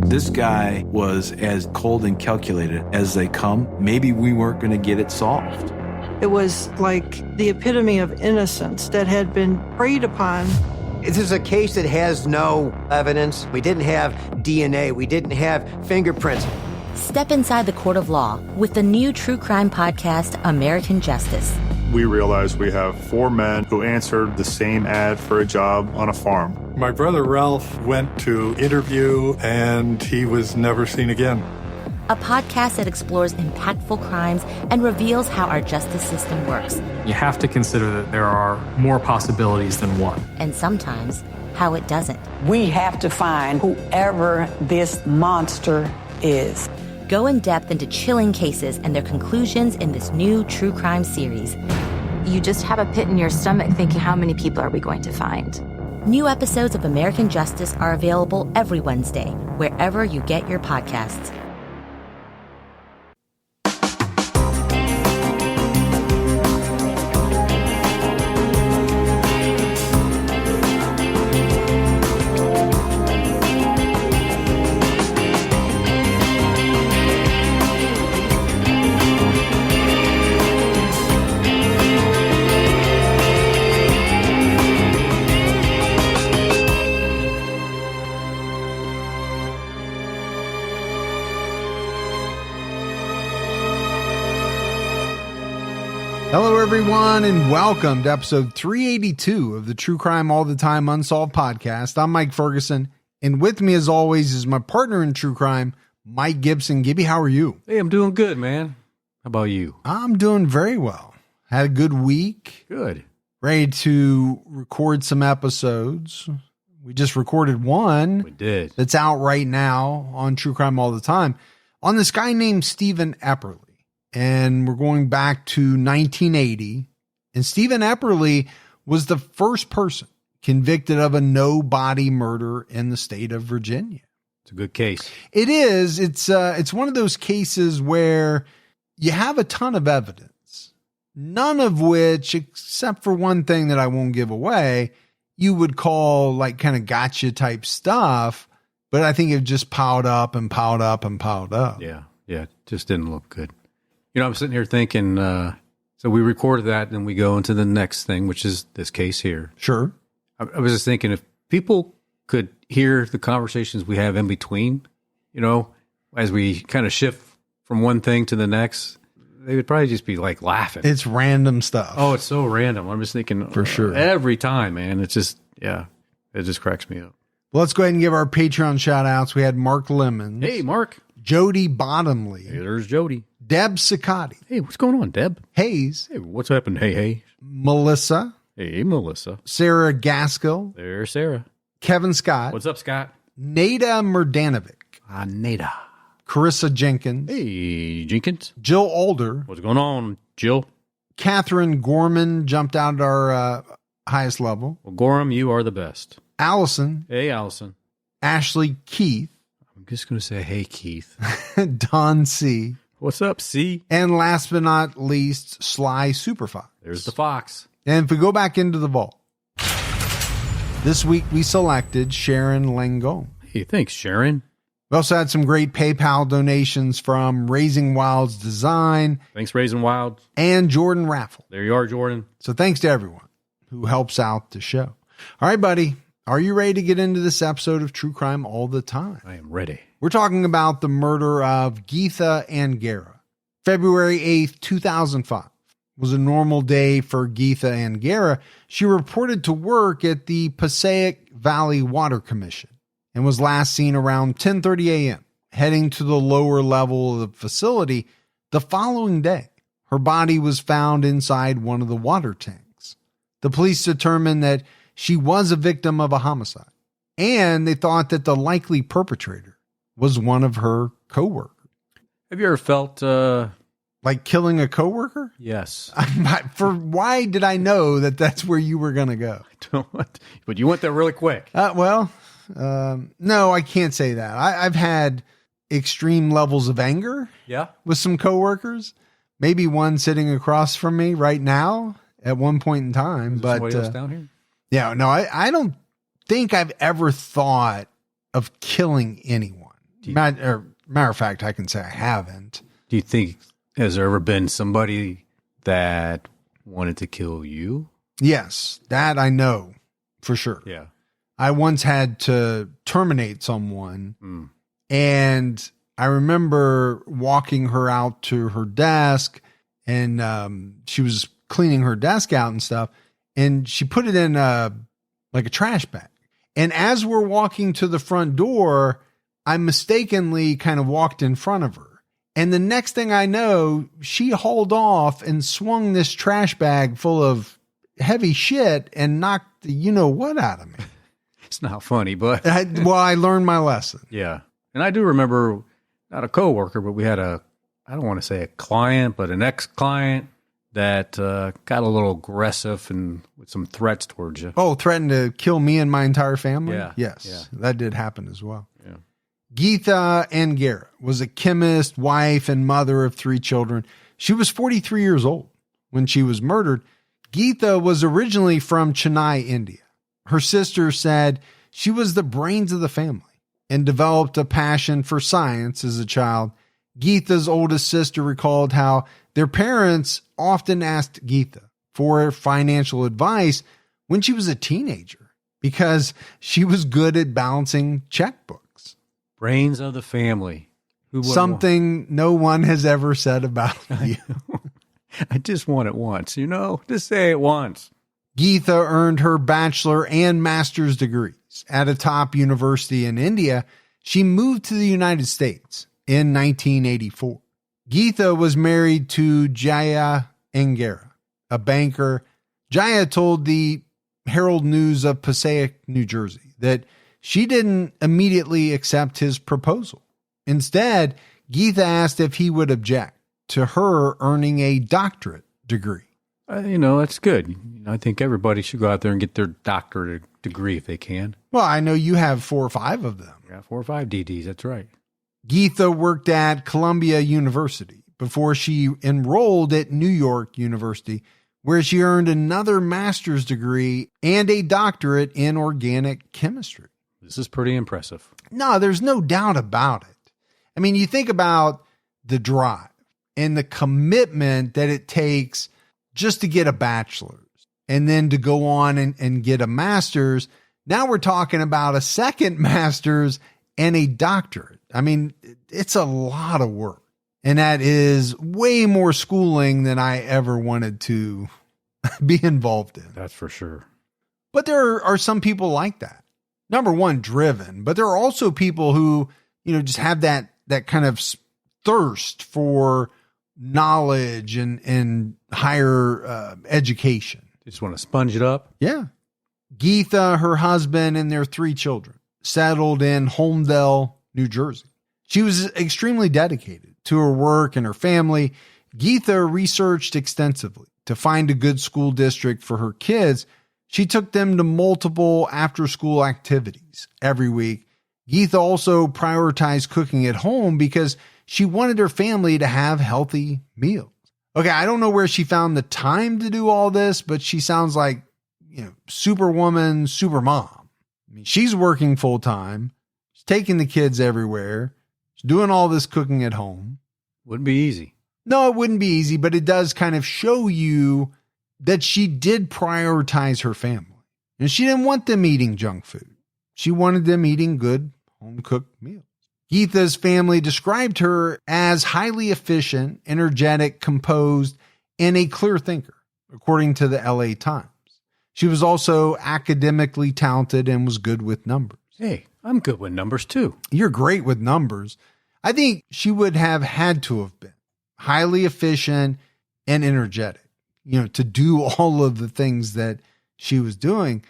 This guy was as cold and calculated as they come. Maybe we weren't going to get it solved. It was like the epitome of innocence that had been preyed upon. This is a case that has no evidence. We didn't have DNA. We didn't have fingerprints. Step inside the court of law with the new true crime podcast, American Justice. We realized we have 4 men who answered the same ad for a job on a farm. My brother Ralph went to interview and he was never seen again. A podcast that explores impactful crimes and reveals how our justice system works. You have to consider that there are more possibilities than one. And sometimes how it doesn't. We have to find whoever this monster is. Go in depth into chilling cases and their conclusions in this new true crime series. You just have a pit in your stomach thinking, how many people are we going to find? New episodes of American Justice are available every Wednesday, wherever you get your podcasts. Hello, everyone, and welcome to episode 382 of the True Crime All the Time Unsolved podcast. I'm Mike Ferguson, and with me, as always, is my partner in true crime, Mike Gibson. Gibby, how are you? Hey, I'm doing good, man. How about you? I'm doing very well. Had a good week. Good. Ready to record some episodes. We just recorded one. We did. That's out right now on True Crime All the Time on this guy named Stephen Epperly. And we're going back to 1980. And Stephen Epperly was the first person convicted of a no-body murder in the state of Virginia. It's a good case. It is. It's one of those cases where you have a ton of evidence, none of which, except for one thing that I won't give away, you would call like kind of gotcha type stuff. But I think it just piled up and piled up and piled up. Yeah. It just didn't look good. You know, I'm sitting here thinking, so we recorded that and we go into the next thing, which is this case here. Sure. I was just thinking if people could hear the conversations we have in between, you know, as we kind of shift from one thing to the next, they would probably just be like laughing. It's random stuff. Oh, it's so random. I'm just thinking for sure every time, man. It's just, it just cracks me up. Well, let's go ahead and give our Patreon shout outs. We had Mark Lemons. Hey, Mark. Jody Bottomley. Hey, there's Jody. Deb Sicati. Hey, what's going on, Deb? Hayes. Hey, what's happened? Hey. Melissa. Hey, Melissa. Sarah Gaskill. There's Sarah. Kevin Scott. What's up, Scott? Nada Murdanovic. Nada. Carissa Jenkins. Hey, Jenkins. Jill Alder. What's going on, Jill? Catherine Gorman jumped out at our highest level. Well, Gorham, you are the best. Allison. Hey, Allison. Ashley Keith. I'm just going to say, hey, Keith. Don C. What's up, C? And last but not least, Sly Superfox. There's the Fox. And if we go back into the vault, this week we selected Sharon Langone. Hey, thanks, Sharon. We also had some great PayPal donations from Raising Wilds Design. Thanks, Raising Wilds. And Jordan Raffle. There you are, Jordan. So thanks to everyone who helps out the show. All right, buddy. Are you ready to get into this episode of True Crime All the Time? I am ready. We're talking about the murder of Geetha Angara. February 8th, 2005 was a normal day for Geetha Angara. She reported to work at the Passaic Valley Water Commission and was last seen around 10:30 a.m., heading to the lower level of the facility. The following day, her body was found inside one of the water tanks. The police determined that she was a victim of a homicide, and they thought that the likely perpetrator was one of her coworkers. Have you ever felt like killing a coworker? Yes. Why did I know that that's where you were going to go? I don't want, but you went there really quick. No, I can't say that. I've had extreme levels of anger. Yeah. With some coworkers, maybe one sitting across from me right now at one point in time. But somebody else down here? Yeah, no, I don't think I've ever thought of killing anyone. Matter of fact, I can say I haven't. Do you think, has there ever been somebody that wanted to kill you? Yes, that I know for sure. Yeah. I once had to terminate someone, and I remember walking her out to her desk, and she was cleaning her desk out and stuff, and she put it in like a trash bag. And as we're walking to the front door, I mistakenly kind of walked in front of her. And the next thing I know, she hauled off and swung this trash bag full of heavy shit and knocked the you-know-what out of me. It's not funny, but... I learned my lesson. Yeah. And I do remember, not a coworker, but we had I don't want to say a client, but an ex-client that got a little aggressive and with some threats towards you. Oh, threatened to kill me and my entire family? Yeah. Yes, Yeah. that did happen as well. Yeah. Geetha Angara was a chemist, wife, and mother of 3 children. She was 43 years old when she was murdered. Geetha was originally from Chennai, India. Her sister said she was the brains of the family and developed a passion for science as a child. Geetha's oldest sister recalled how their parents often asked Geetha for financial advice when she was a teenager because she was good at balancing checkbooks. Brains of the family. Something no one has ever said about you. I just want it once, just say it once. Geetha earned her bachelor and master's degrees at a top university in India. She moved to the United States in 1984. Geetha was married to Geetha Angara, a banker. Jaya told the Herald News of Passaic, New Jersey, that she didn't immediately accept his proposal. Instead, Geetha asked if he would object to her earning a doctorate degree. That's good. I think everybody should go out there and get their doctorate degree if they can. Well, I know you have 4 or 5 of them. Yeah, 4 or 5 DDs. That's right. Geetha worked at Columbia University before she enrolled at New York University, where she earned another master's degree and a doctorate in organic chemistry. This is pretty impressive. No, there's no doubt about it. I mean, you think about the drive and the commitment that it takes just to get a bachelor's and then to go on and get a master's. Now we're talking about a second master's and a doctorate. I mean, it's a lot of work. And that is way more schooling than I ever wanted to be involved in. That's for sure. But there are some people like that. Number one, driven. But there are also people who, just have that kind of thirst for knowledge and higher education. Just want to sponge it up? Yeah. Geetha, her husband, and their 3 children settled in Holmdel, New Jersey. She was extremely dedicated to her work and her family. Geetha researched extensively to find a good school district for her kids. She took them to multiple after-school activities every week. Geetha also prioritized cooking at home because she wanted her family to have healthy meals. Okay, I don't know where she found the time to do all this, but she sounds like, superwoman, super mom. I mean, she's working full time. She's taking the kids everywhere. She's doing all this cooking at home. Wouldn't be easy. No, it wouldn't be easy, but it does kind of show you that she did prioritize her family. And she didn't want them eating junk food. She wanted them eating good home-cooked meals. Geetha's family described her as highly efficient, energetic, composed, and a clear thinker, according to the LA Times. She was also academically talented and was good with numbers. Hey, I'm good with numbers too. You're great with numbers. I think she would have had to have been highly efficient and energetic, to do all of the things that she was doing.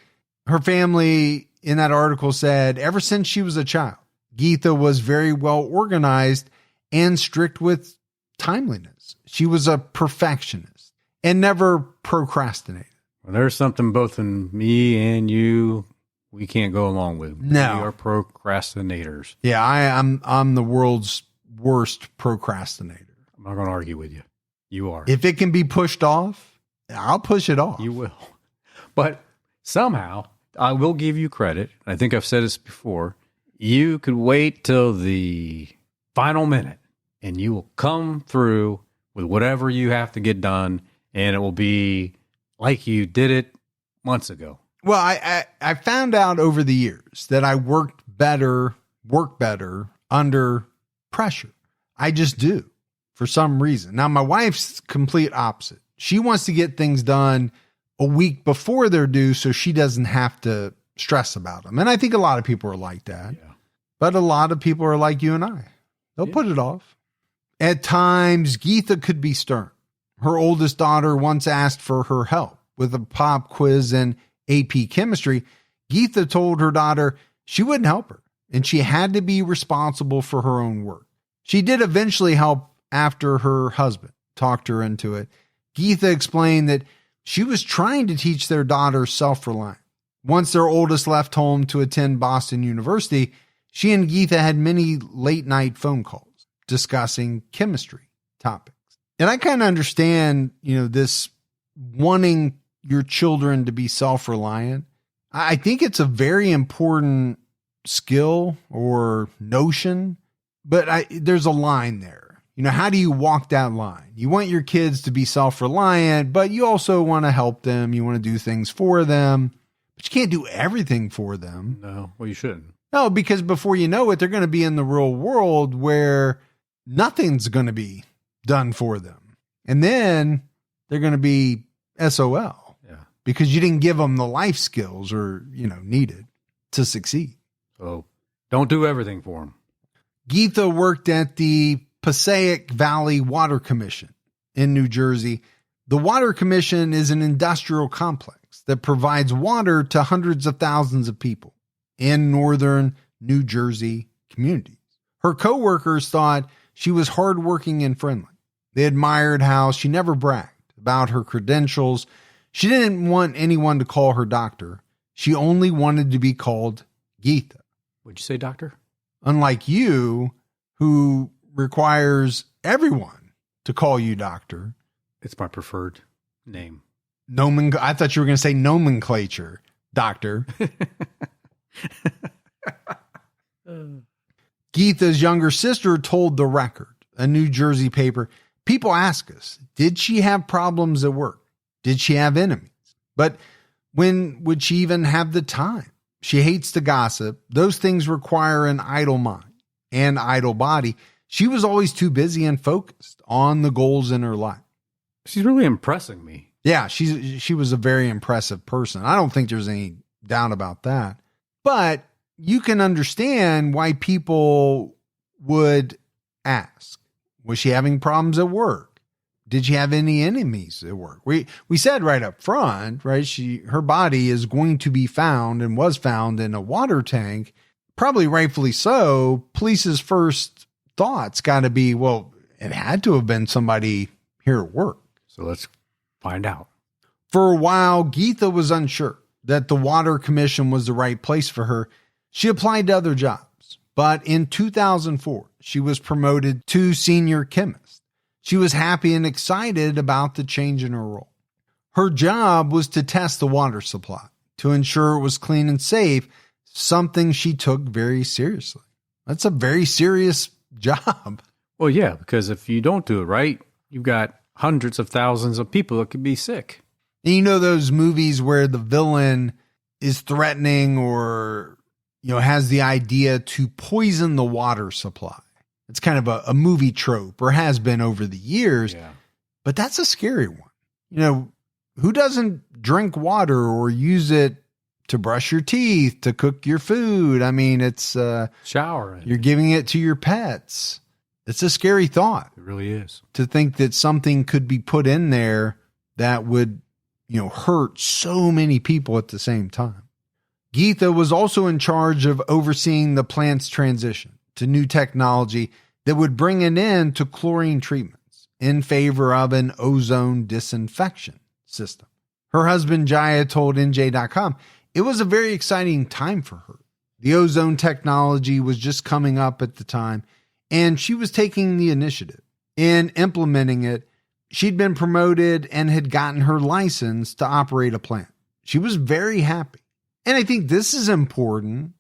Her family in that article said, ever since she was a child, Geetha was very well organized and strict with timeliness. She was a perfectionist and never procrastinated. Well, there's something both in me and you we can't go along with. No. We are procrastinators. Yeah, I'm the world's worst procrastinator. I'm not going to argue with you. You are. If it can be pushed off, I'll push it off. You will. But somehow, I will give you credit. I think I've said this before. you could wait till the final minute and you will come through with whatever you have to get done, and it will be like you did it months ago. Well, I found out over the years that I work better under pressure. I just do for some reason. Now, my wife's complete opposite. She wants to get things done a week before they're due so she doesn't have to stress about them. And I think a lot of people are like that. Yeah. But a lot of people are like you and I. They'll put it off. At times, Geetha could be stern. Her oldest daughter once asked for her help with a pop quiz and AP chemistry. Geetha told her daughter she wouldn't help her, and she had to be responsible for her own work. She did eventually help after her husband talked her into it. Geetha explained that she was trying to teach their daughter self-reliance. Once their oldest left home to attend Boston University, she and Geetha had many late-night phone calls discussing chemistry topics. And I kind of understand, this wanting your children to be self-reliant. I think it's a very important skill or notion, but there's a line there. How do you walk that line? You want your kids to be self-reliant, but you also want to help them. You want to do things for them, but you can't do everything for them. No, well, you shouldn't. No, because before you know it, they're going to be in the real world where nothing's going to be done for them. And then they're going to be SOL. Yeah. Because you didn't give them the life skills needed to succeed. So don't do everything for them. Geetha worked at the Passaic Valley Water Commission in New Jersey. The Water Commission is an industrial complex that provides water to hundreds of thousands of people in northern New Jersey communities. Her coworkers thought she was hardworking and friendly. They admired how she never bragged about her credentials. She didn't want anyone to call her doctor. She only wanted to be called Geetha. Would you say doctor? Unlike you, who requires everyone to call you doctor. It's my preferred name. I thought you were going to say nomenclature, doctor. Geetha's younger sister told The Record, a New Jersey paper, people ask us, did she have problems at work? Did she have enemies? But when would she even have the time? She hates to gossip. Those things require an idle mind and idle body. She was always too busy and focused on the goals in her life. She's really impressing me. Yeah, she was a very impressive person. I don't think there's any doubt about that. But you can understand why people would ask, was she having problems at work? Did she have any enemies at work? We said right up front, right? Her body is going to be found and was found in a water tank, probably rightfully so. Police's first thoughts got to be, well, it had to have been somebody here at work. So let's find out. For a while, Geetha was unsure that the Water Commission was the right place for her. She applied to other jobs, but in 2004, she was promoted to senior chemist. She was happy and excited about the change in her role. Her job was to test the water supply to ensure it was clean and safe, something she took very seriously. That's a very serious job. Well, yeah, because if you don't do it right, you've got hundreds of thousands of people that could be sick. And those movies where the villain is threatening or, has the idea to poison the water supply. It's kind of a movie trope, or has been over the years, but that's a scary one. Who doesn't drink water or use it to brush your teeth, to cook your food? I mean, it's shower. You're giving it to your pets. It's a scary thought. It really is. To think that something could be put in there that would, hurt so many people at the same time. Geetha was also in charge of overseeing the plant's transition to new technology that would bring an end to chlorine treatments in favor of an ozone disinfection system. Her husband, Jaya, told NJ.com, it was a very exciting time for her. The ozone technology was just coming up at the time, and she was taking the initiative in implementing it. She'd been promoted and had gotten her license to operate a plant. She was very happy. And I think this is important.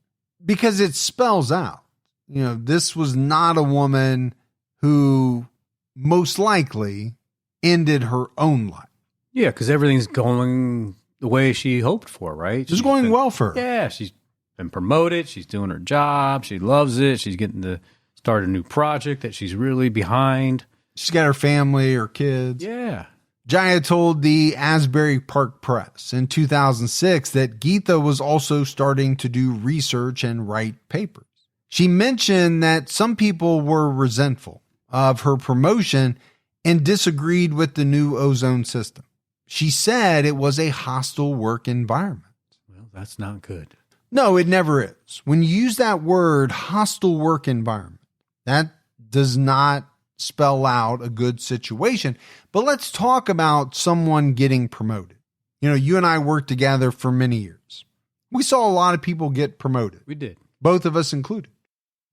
because it spells out, this was not a woman who most likely ended her own life. Yeah, because everything's going the way she hoped for, right? It's going well for her. Yeah, she's been promoted. She's doing her job. She loves it. She's getting to start a new project that she's really behind. She's got her family, her kids. Yeah. Jaya told the Asbury Park Press in 2006 that Geetha was also starting to do research and write papers. She mentioned that some people were resentful of her promotion and disagreed with the new ozone system. She said it was a hostile work environment. Well, that's not good. No, it never is. When you use that word, hostile work environment, that does not spell out a good situation. But let's talk about someone getting promoted. You and I worked together for many years. We saw a lot of people get promoted. We did. Both of us included.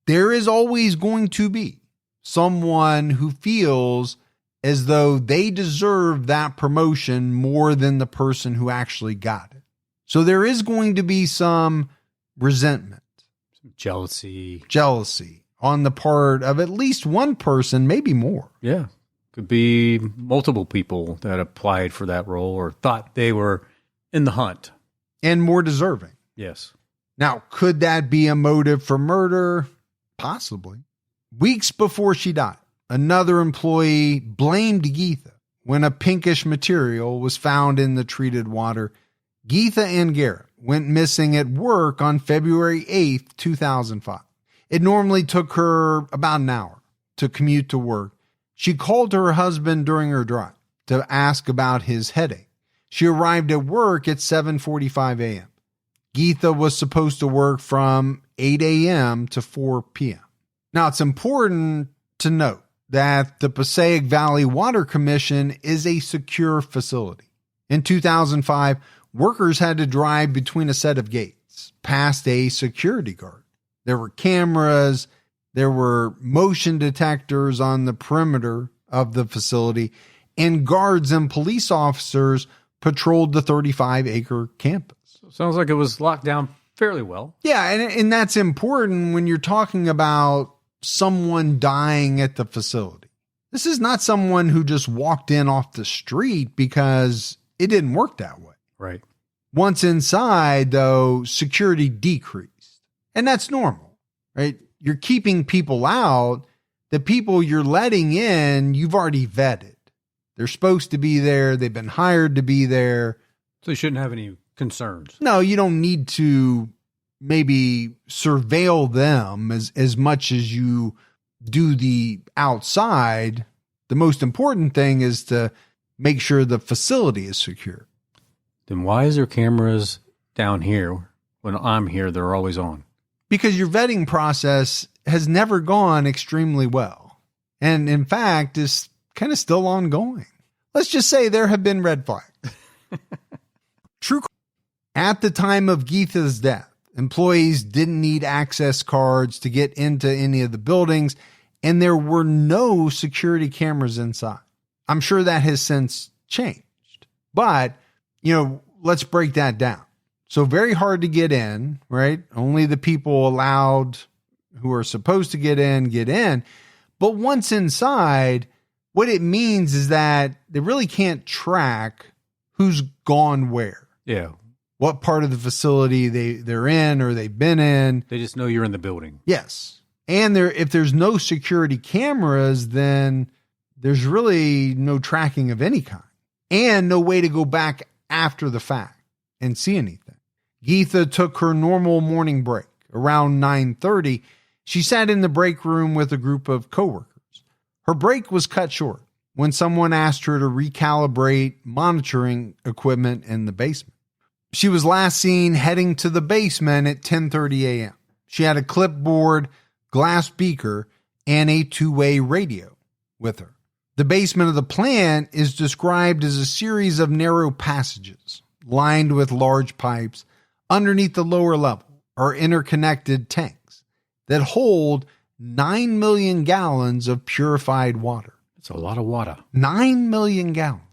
There is always going to be someone who feels as though they deserve that promotion more than the person who actually got it. So there is going to be some resentment, some jealousy on the part of at least one person, maybe more. Yeah. Could be multiple people that applied for that role or thought they were in the hunt. And more deserving. Yes. Now, could that be a motive for murder? Possibly. Weeks before she died, another employee blamed Geetha when a pinkish material was found in the treated water. Geetha Angara went missing at work on February 8th, 2005. It normally took her about an hour to commute to work. She called her husband during her drive to ask about his headache. She arrived at work at 7:45 a.m. Geetha was supposed to work from 8 a.m. to 4 p.m. Now, it's important to note that the Passaic Valley Water Commission is a secure facility. In 2005, workers had to drive between a set of gates past a security guard. There were cameras, there were motion detectors on the perimeter of the facility, and guards and police officers patrolled the 35-acre campus. Sounds like it was locked down fairly well. Yeah, and that's important when you're talking about someone dying at the facility. This is not someone who just walked in off the street because it didn't work that way. Right. Once inside, though, security decreased. And that's normal, right? You're keeping people out. The people you're letting in, you've already vetted. They're supposed to be there. They've been hired to be there. So you shouldn't have any concerns. No, you don't need to maybe surveil them as much as you do the outside. The most important thing is to make sure the facility is secure. Then why is there cameras down here? When I'm here, they're always on. Because your vetting process has never gone extremely well. And in fact, is kind of still ongoing. Let's just say there have been red flags. True. At the time of Geetha's death, employees didn't need access cards to get into any of the buildings, and there were no security cameras inside. I'm sure that has since changed. But, let's break that down. So very hard to get in, right? Only the people allowed who are supposed to get in. But once inside, what it means is that they really can't track who's gone where. Yeah. What part of the facility they're in or they've been in. They just know you're in the building. Yes. And if there's no security cameras, then there's really no tracking of any kind and no way to go back after the fact and see anything. Geetha took her normal morning break around 9:30. She sat in the break room with a group of coworkers. Her break was cut short when someone asked her to recalibrate monitoring equipment in the basement. She was last seen heading to the basement at 10:30 a.m. She had a clipboard, glass beaker, and a two-way radio with her. The basement of the plant is described as a series of narrow passages lined with large pipes. Underneath the lower level are interconnected tanks that hold 9 million gallons of purified water. That's a lot of water. 9 million gallons.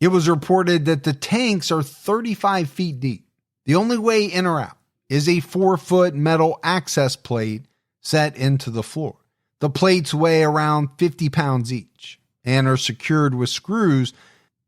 It was reported that the tanks are 35 feet deep. The only way in or out is a 4-foot metal access plate set into the floor. The plates weigh around 50 pounds each and are secured with screws.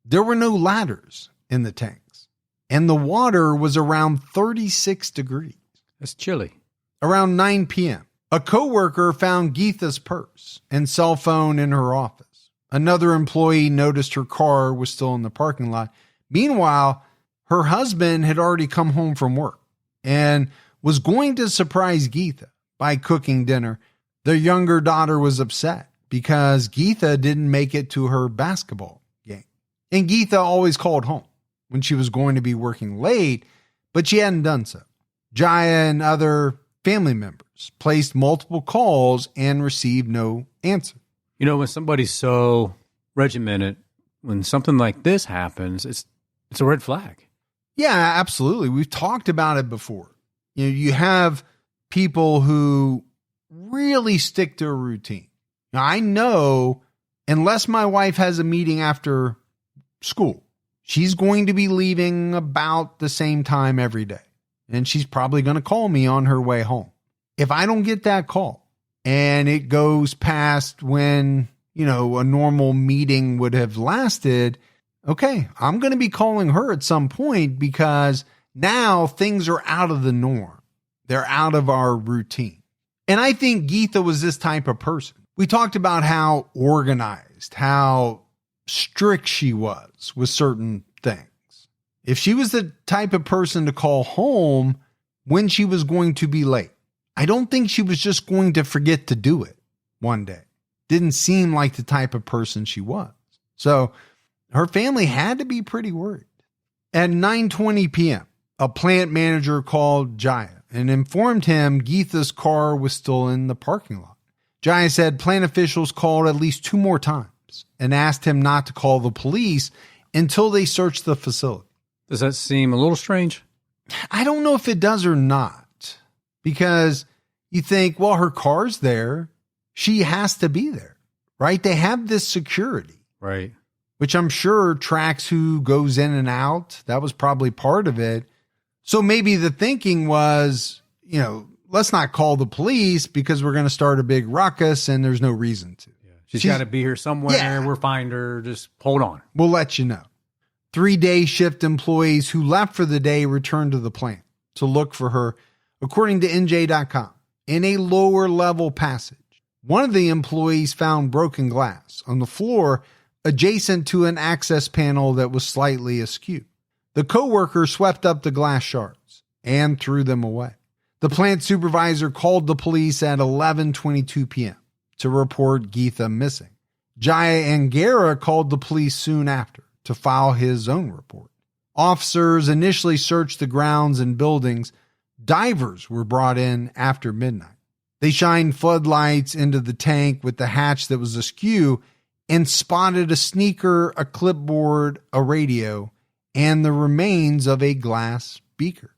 There were no ladders in the tanks, and the water was around 36 degrees. That's chilly. Around 9 p.m., a coworker found Geetha's purse and cell phone in her office. Another employee noticed her car was still in the parking lot. Meanwhile, her husband had already come home from work and was going to surprise Geetha by cooking dinner. Their younger daughter was upset because Geetha didn't make it to her basketball game. And Geetha always called home when she was going to be working late, but she hadn't done so. Jaya and other family members placed multiple calls and received no answer. You know, when somebody's so regimented, when something like this happens, it's a red flag. Yeah, absolutely. We've talked about it before. You know, you have people who really stick to a routine. Now, I know unless my wife has a meeting after school, she's going to be leaving about the same time every day. And she's probably going to call me on her way home. If I don't get that call and it goes past when, you know, a normal meeting would have lasted, okay, I'm going to be calling her at some point because now things are out of the norm. They're out of our routine. And I think Geetha was this type of person. We talked about how organized, how strict she was with certain things. If she was the type of person to call home when she was going to be late, I don't think she was just going to forget to do it one day. Didn't seem like the type of person she was. So her family had to be pretty worried. At 9:20 p.m., a plant manager called Jaya and informed him Geetha's car was still in the parking lot. Jaya said plant officials called at least 2 more times and asked him not to call the police until they searched the facility. Does that seem a little strange? I don't know if it does or not, because you think, well, her car's there. She has to be there, right? They have this security. Right. Which I'm sure tracks who goes in and out. That was probably part of it. So maybe the thinking was, you know, let's not call the police because we're going to start a big ruckus and there's no reason to. Yeah. She's got to be here somewhere. Yeah. We'll find her. Just hold on. We'll let you know. 3-day shift employees who left for the day returned to the plant to look for her, according to NJ.com, in a lower level passage. One of the employees found broken glass on the floor adjacent to an access panel that was slightly askew. The coworker swept up the glass shards and threw them away. The plant supervisor called the police at 11:22 p.m. to report Geetha missing. Geeth Angara called the police soon after to file his own report. Officers initially searched the grounds and buildings. Divers were brought in after midnight. They shined floodlights into the tank with the hatch that was askew and spotted a sneaker, a clipboard, a radio, and the remains of a glass beaker.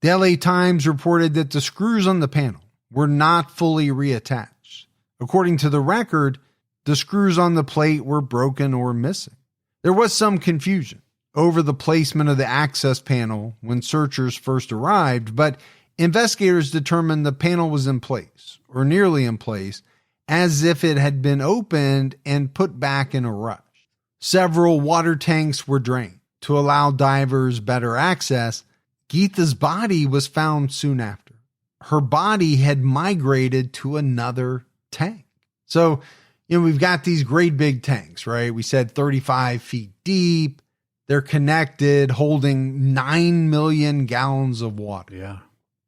The LA Times reported that the screws on the panel were not fully reattached. According to the record, the screws on the plate were broken or missing. There was some confusion over the placement of the access panel when searchers first arrived, but investigators determined the panel was in place, or nearly in place, as if it had been opened and put back in a rush. Several water tanks were drained to allow divers better access. Geetha's body was found soon after. Her body had migrated to another tank. So, you know, we've got these great big tanks, right? We said 35 feet deep. They're connected, holding 9 million gallons of water. Yeah.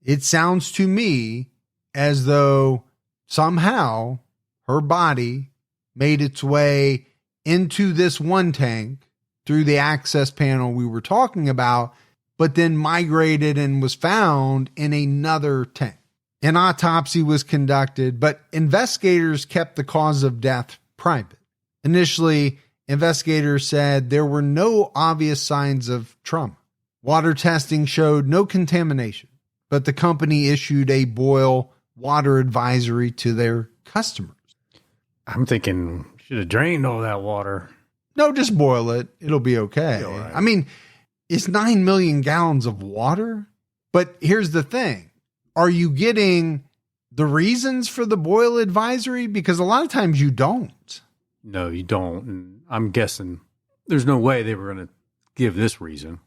It sounds to me as though somehow her body made its way into this one tank through the access panel we were talking about, but then migrated and was found in another tank. An autopsy was conducted, but investigators kept the cause of death private. Initially, investigators said there were no obvious signs of trauma. Water testing showed no contamination, but the company issued a boil water advisory to their customers. I'm thinking should have drained all that water. No, just boil it. It'll be okay. Be all right. I mean, it's 9 million gallons of water. But here's the thing. Are you getting the reasons for the Boyle advisory? Because a lot of times you don't. No, you don't. And I'm guessing there's no way they were going to give this reason.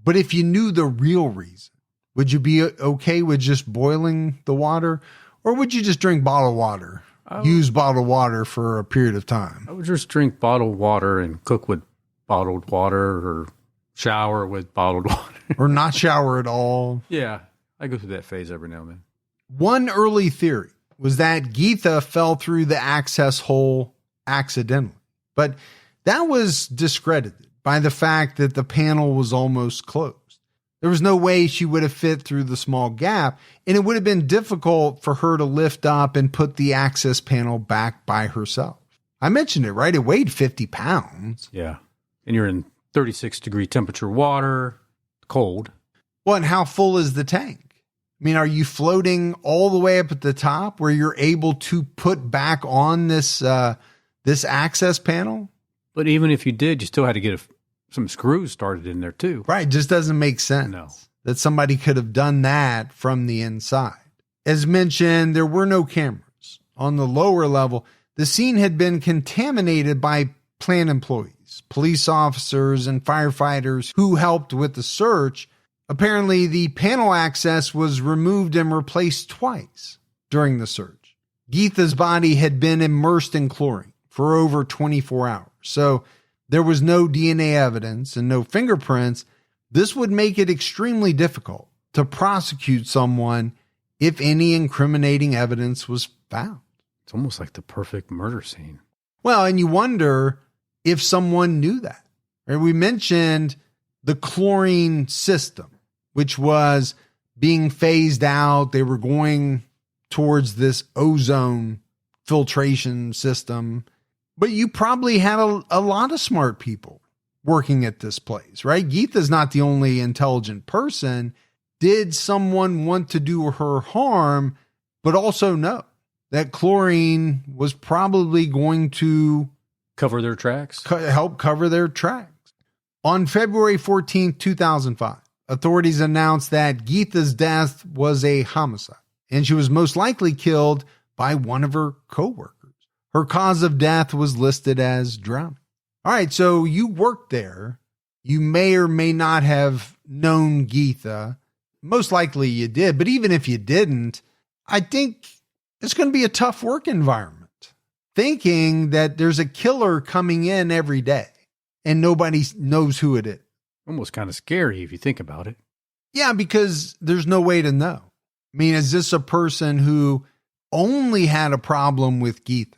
But if you knew the real reason, would you be okay with just boiling the water? Or would you just drink bottled water? Use bottled water for a period of time? I would just drink bottled water and cook with bottled water or shower with bottled water. Or not shower at all. Yeah, I go through that phase every now and then. One early theory was that Geetha fell through the access hole accidentally. But that was discredited by the fact that the panel was almost closed. There was no way she would have fit through the small gap, and it would have been difficult for her to lift up and put the access panel back by herself. I mentioned it, right? It weighed 50 pounds. Yeah. And you're in 36-degree temperature water, cold. Well, and how full is the tank? I mean, are you floating all the way up at the top where you're able to put back on this access panel? But even if you did, you still had to get some screws started in there too. Right. It just doesn't make sense that somebody could have done that from the inside. As mentioned, there were no cameras. On the lower level, the scene had been contaminated by plant employees, police officers, and firefighters who helped with the search. Apparently, the panel access was removed and replaced twice during the search. Geetha's body had been immersed in chlorine for over 24 hours. So there was no DNA evidence and no fingerprints. This would make it extremely difficult to prosecute someone if any incriminating evidence was found. It's almost like the perfect murder scene. Well, and you wonder if someone knew that. Right? We mentioned the chlorine system, which was being phased out. They were going towards this ozone filtration system. But you probably had a lot of smart people working at this place, right? Geetha's not the only intelligent person. Did someone want to do her harm, but also know that chlorine was probably going to cover their tracks? Help cover their tracks. On February 14th, 2005, authorities announced that Geetha's death was a homicide, and she was most likely killed by one of her coworkers. Her cause of death was listed as drowning. All right, so you worked there. You may or may not have known Geetha. Most likely you did, but even if you didn't, I think it's going to be a tough work environment. Thinking that there's a killer coming in every day and nobody knows who it is. Almost kind of scary if you think about it. Yeah, because there's no way to know. I mean, is this a person who only had a problem with Geetha?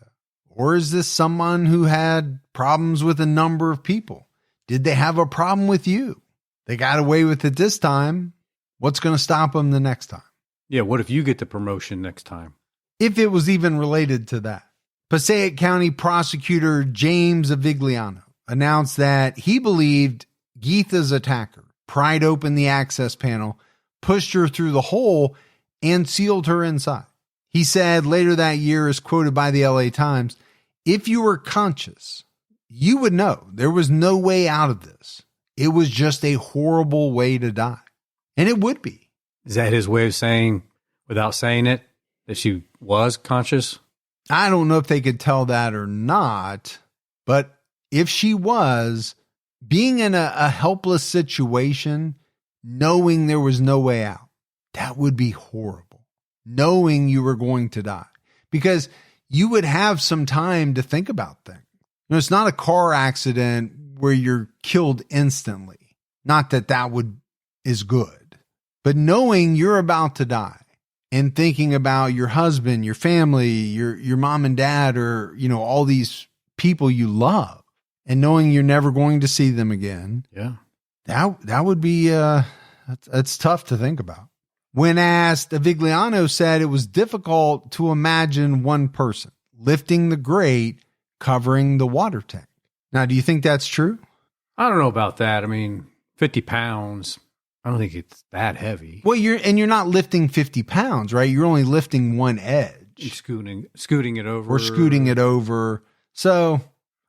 Or is this someone who had problems with a number of people? Did they have a problem with you? They got away with it this time. What's going to stop them the next time? Yeah, what if you get the promotion next time? If it was even related to that. Passaic County Prosecutor James Avigliano announced that he believed Geetha's attacker pried open the access panel, pushed her through the hole, and sealed her inside. He said later that year, as quoted by the LA Times, if you were conscious, you would know there was no way out of this. It was just a horrible way to die. And it would be. Is that his way of saying, without saying it, that she was conscious? I don't know if they could tell that or not, but if she was, being in a helpless situation, knowing there was no way out, that would be horrible. Knowing you were going to die, because you would have some time to think about things. You know, it's not a car accident where you're killed instantly. Not that is good, but knowing you're about to die and thinking about your husband, your family, your mom and dad, or, you know, all these people you love, and knowing you're never going to see them again. Yeah. That would be, that's tough to think about. When asked, Avigliano said it was difficult to imagine one person lifting the grate, covering the water tank. Now, do you think that's true? I don't know about that. I mean, 50 pounds, I don't think it's that heavy. Well, you're not lifting 50 pounds, right? You're only lifting one edge. You're scooting it over. Or scooting it over. So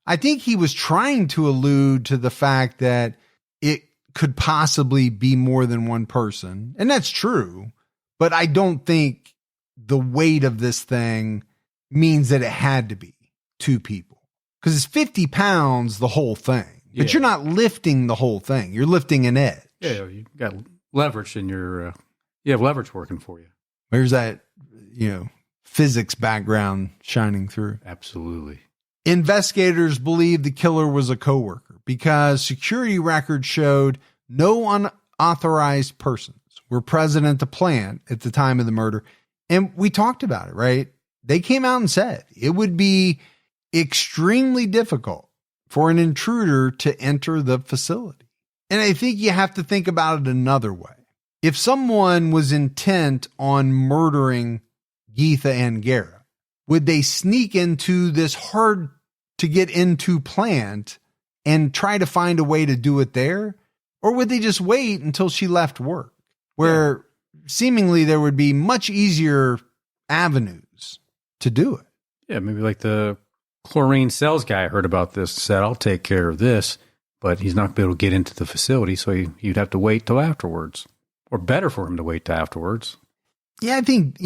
I think he was trying to allude to the fact that it could possibly be more than one person. And that's true. But I don't think the weight of this thing means that it had to be two people. Because it's 50 pounds, the whole thing. But you're not lifting the whole thing. You're lifting an edge. Yeah, you got leverage in your, you have leverage working for you. There's that, physics background shining through. Absolutely. Investigators believe the killer was a coworker because security records showed no unauthorized persons were present at the plant at the time of the murder. And we talked about it, right? They came out and said it would be extremely difficult for an intruder to enter the facility. And I think you have to think about it another way. If someone was intent on murdering Geetha Angara, would they sneak into this hard to get into plant and try to find a way to do it there? Or would they just wait until she left work, where seemingly there would be much easier avenues to do it? Yeah, maybe like the chlorine sales guy heard about this, said, I'll take care of this, but he's not going to be able to get into the facility, so you'd have to wait till afterwards. Or better for him to wait till afterwards. Yeah, I think,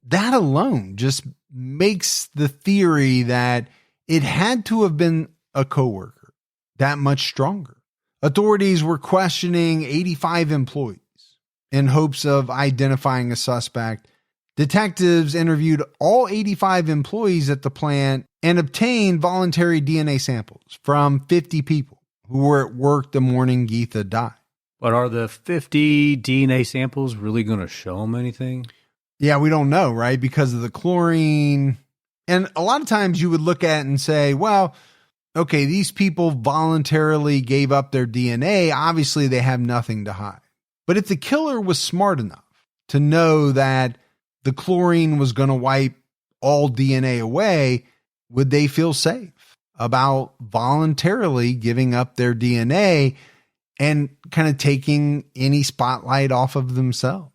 that alone just makes the theory that it had to have been a coworker that much stronger. Authorities were questioning 85 employees in hopes of identifying a suspect. Detectives interviewed all 85 employees at the plant and obtained voluntary DNA samples from 50 people who were at work the morning Geetha died. But are the 50 DNA samples really going to show them anything? Yeah, we don't know, right? Because of the chlorine. And a lot of times you would look at it and say, well, okay, these people voluntarily gave up their DNA. Obviously, they have nothing to hide. But if the killer was smart enough to know that the chlorine was going to wipe all DNA away, would they feel safe about voluntarily giving up their DNA and kind of taking any spotlight off of themselves?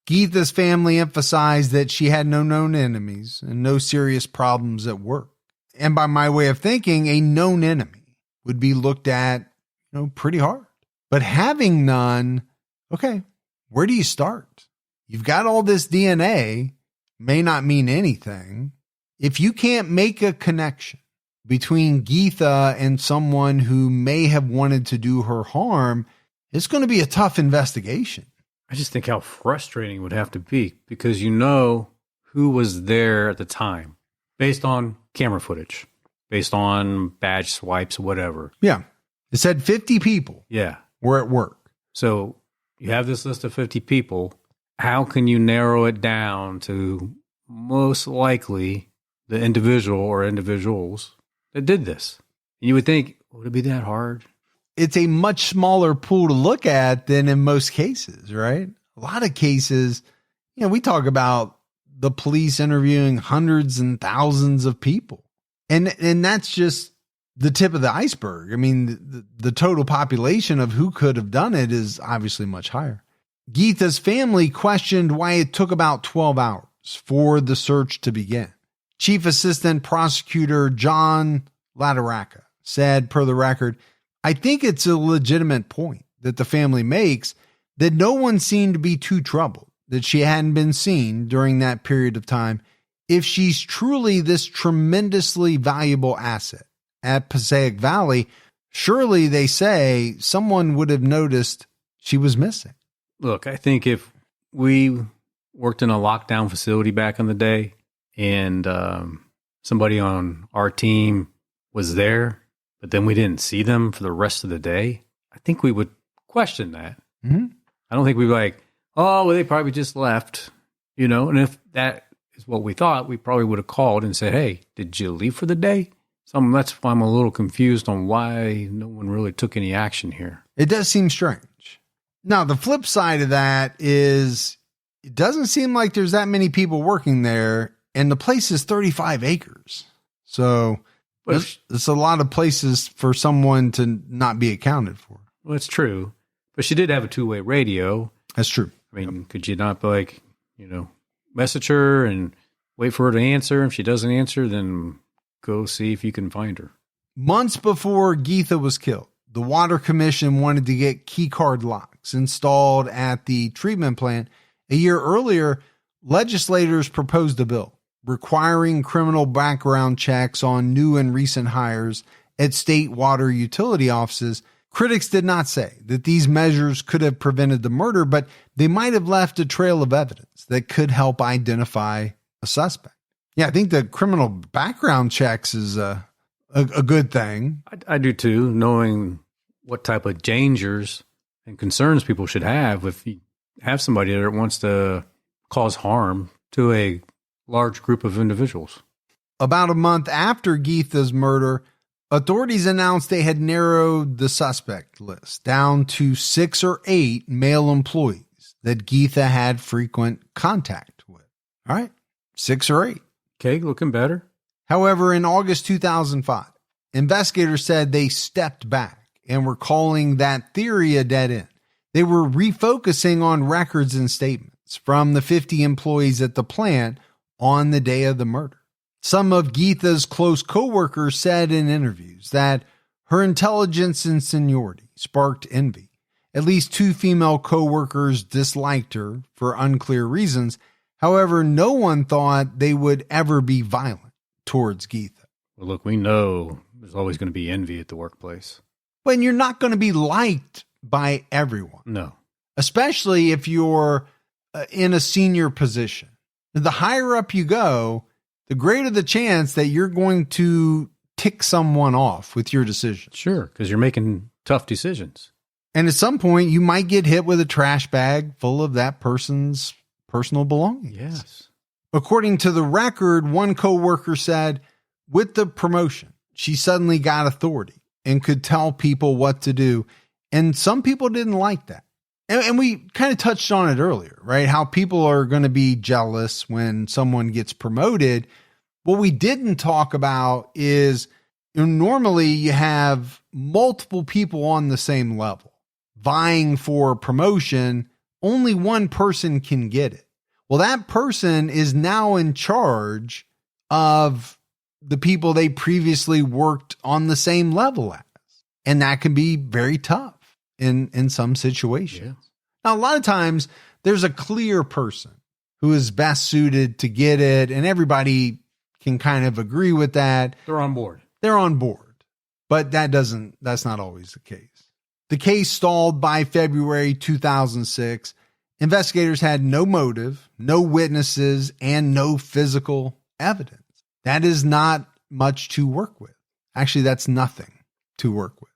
Geetha's family emphasized that she had no known enemies and no serious problems at work. And by my way of thinking, a known enemy would be looked at, pretty hard. But having none, okay, where do you start? You've got all this DNA, may not mean anything. If you can't make a connection between Geetha and someone who may have wanted to do her harm, it's going to be a tough investigation. I just think how frustrating it would have to be because who was there at the time based on camera footage, based on badge swipes, whatever. Yeah. It said 50 people were at work. So you have this list of 50 people. How can you narrow it down to most likely the individual or individuals that did this? And you would think, would it be that hard? It's a much smaller pool to look at than in most cases, right? A lot of cases, we talk about the police interviewing hundreds and thousands of people. And that's just the tip of the iceberg. I mean, the total population of who could have done it is obviously much higher. Geetha's family questioned why it took about 12 hours for the search to begin. Chief Assistant Prosecutor John Lataraka said, per the record, I think it's a legitimate point that the family makes that no one seemed to be too troubled that she hadn't been seen during that period of time. If she's truly this tremendously valuable asset at Passaic Valley, surely, they say, someone would have noticed she was missing. Look, I think if we worked in a lockdown facility back in the day and somebody on our team was there, but then we didn't see them for the rest of the day, I think we would question that. Mm-hmm. I don't think we'd be like, oh, well, they probably just left, and if that is what we thought, we probably would have called and said, hey, did you leave for the day? That's why I'm a little confused on why no one really took any action here. It does seem strange. Now, the flip side of that is it doesn't seem like there's that many people working there, and the place is 35 acres. So it's a lot of places for someone to not be accounted for. Well, it's true. But she did have a two-way radio. That's true. I mean, could you not be like, message her and wait for her to answer? If she doesn't answer, then go see if you can find her. Months before Geetha was killed, the Water Commission wanted to get keycard locks installed at the treatment plant. A year earlier, legislators proposed a bill requiring criminal background checks on new and recent hires at state water utility offices. Critics did not say that these measures could have prevented the murder, but they might have left a trail of evidence that could help identify a suspect. Yeah, I think the criminal background checks is a good thing. I do too, knowing what type of dangers and concerns people should have if you have somebody that wants to cause harm to a large group of individuals. About a month after Geetha's murder, authorities announced they had narrowed the suspect list down to 6 or 8 male employees that Geetha had frequent contact with. All right, 6 or 8. Okay, looking better. However, in August 2005, investigators said they stepped back and were calling that theory a dead end. They were refocusing on records and statements from the 50 employees at the plant on the day of the murder. Some of Geetha's close coworkers said in interviews that her intelligence and seniority sparked envy. At least 2 female coworkers disliked her for unclear reasons. However, no one thought they would ever be violent towards Geetha. Well, look, we know there's always going to be envy at the workplace. But you're not going to be liked by everyone. No. Especially if you're in a senior position. The higher up you go, the greater the chance that you're going to tick someone off with your decision. Sure, because you're making tough decisions. And at some point, you might get hit with a trash bag full of that person's personal belongings. Yes. According to the record, one coworker said, with the promotion, she suddenly got authority and could tell people what to do. And some people didn't like that. And we kind of touched on it earlier, right? How people are going to be jealous when someone gets promoted. What we didn't talk about is, normally you have multiple people on the same level vying for promotion. Only one person can get it. Well, that person is now in charge of the people they previously worked on the same level as. And that can be very tough in some situations. Yeah. Now, a lot of times there's a clear person who is best suited to get it, and everybody can kind of agree with that. They're on board. They're on board. But that's not always the case. The case stalled by February 2006. Investigators had no motive, no witnesses, and no physical evidence. That is not much to work with. Actually, that's nothing to work with.